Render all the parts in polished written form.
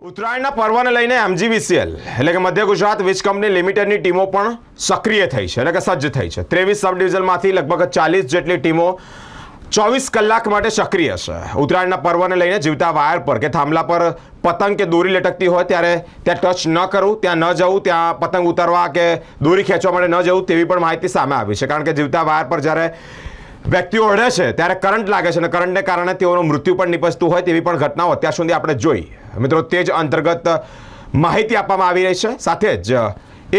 ઉત્તરાયણના પર્વને લઈને એમજીવીસીએલ એટલે કે મધ્ય ગુજરાત વીજ કંપની લિમિટેડની ટીમો પણ સક્રિય થઈ છે એટલે કે સજ્જ થઈ છે। 23 સબ ડિવિઝનમાંથી લગભગ 40 જેટલી ટીમો 24 કલાક માટે સક્રિય છે। ઉત્તરાયણના પર્વને લઈને જીવતા વાયર પર કે થાંભલા પર પતંગ કે દોરી લટકતી હોય ત્યારે ત્યાં ટચ ન કરવું, ત્યાં ન જવું, ત્યાં પતંગ ઉતારવા કે દોરી ખેંચવા માટે ન જવું તેવી પણ માહિતી સામે આવી છે। કારણ કે જીવતા વાયર પર જ્યારે વ્યક્તિઓ ઓઢે છે ત્યારે કરંટ લાગે છે અને કરંટને કારણે તેઓનું મૃત્યુ પણ નિપજતું હોય તેવી પણ ઘટનાઓ અત્યાર સુધી આપણે જોઈ। મિત્રો, તે જ અંતર્ગત માહિતી આપવામાં આવી રહી છે। સાથે જ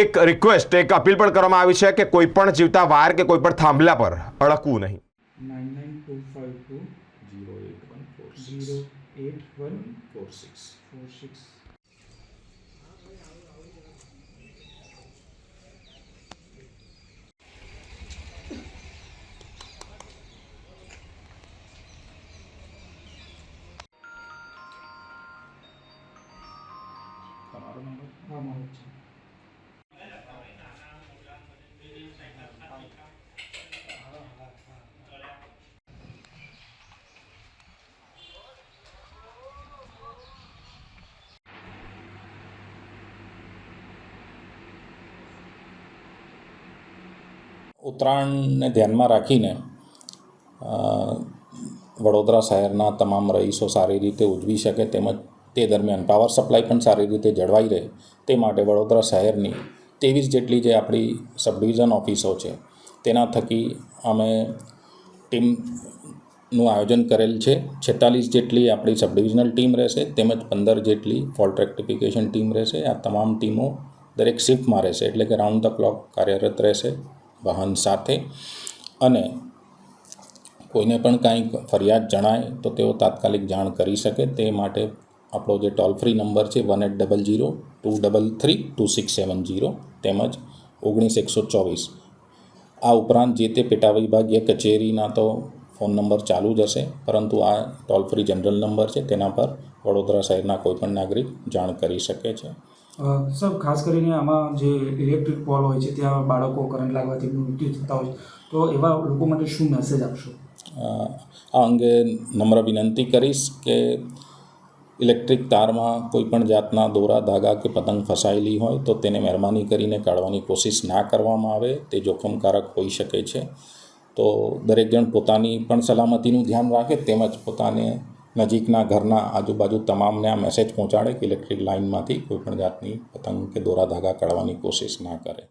એક રિક્વેસ્ટ, એક અપીલ પણ કરવામાં આવી છે કે કોઈ પણ જીવતા વાયર કે કોઈ પણ થાંભલા પર અડકવું નહીં। 9925208146. તમારો નંબર? હા, મારો જ છે. ઉત્તરાયણને ધ્યાનમાં રાખીને વડોદરા શહેરના તમામ રહીશો સારી રીતે ઉજવી શકે તેમજ તે દરમિયાન પાવર સપ્લાય પણ સારી રીતે જળવાઈ રહે તે માટે વડોદરા શહેરની 23 જેટલી જે આપણી સબ ડિવિઝન ઓફિસો છે તેના થકી અમે ટીમનું આયોજન કરેલ છે। 46 જેટલી આપણી સબ ડિવિઝનલ ટીમ રહેશે તેમજ 15 જેટલી ફોલ્ટ રેક્ટિફિકેશન ટીમ રહેશે। આ તમામ ટીમો દરેક શિફ્ટમાં રહેશે એટલે કે રાઉન્ડ ધ ક્લોક કાર્યરત રહેશે વાહન સાથે। અને કોઈને પણ કાંઈ ફરિયાદ જણાય તો તેઓ તાત્કાલિક જાણ કરી શકે તે માટે આપણો જે ટોલ ફ્રી નંબર છે 1800-233-2670 તેમજ 19124। આ ઉપરાંત જે તે પેટા વિભાગીય કચેરીના તો ફોન નંબર ચાલુ જ હશે, પરંતુ આ ટોલ ફ્રી જનરલ નંબર છે તેના પર વડોદરા શહેરના કોઈપણ નાગરિક જાણ કરી શકે છે। સર, ખાસ કરીને આમાં જે ઇલેક્ટ્રિક પોલ હોય છે ત્યાં બાળકો કરંટ લાગવાથી મૃત્યુ થતા હોય તો એવા લોકો માટે શું મેસેજ આપશો? આ અંગે નમ્ર વિનંતી કરીશ કે ઇલેક્ટ્રિક તારમાં કોઈપણ જાતના દોરા, ધાગા કે પતંગ ફસાયેલી હોય તો તેને મહેરબાની કરીને કાઢવાની કોશિશ ના કરવામાં આવે, તે જોખમકારક હોઈ શકે છે। તો દરેક જણ પોતાની પણ સલામતીનું ધ્યાન રાખે તેમજ પોતાને નજીકના ઘરના આજુબાજુ તમામને આ મેસેજ પહોંચાડે કે ઇલેક્ટ્રિક લાઇનમાંથી કોઈપણ જાતની પતંગ કે દોરા ધાગા કાઢવાની કોશિશ ના કરે।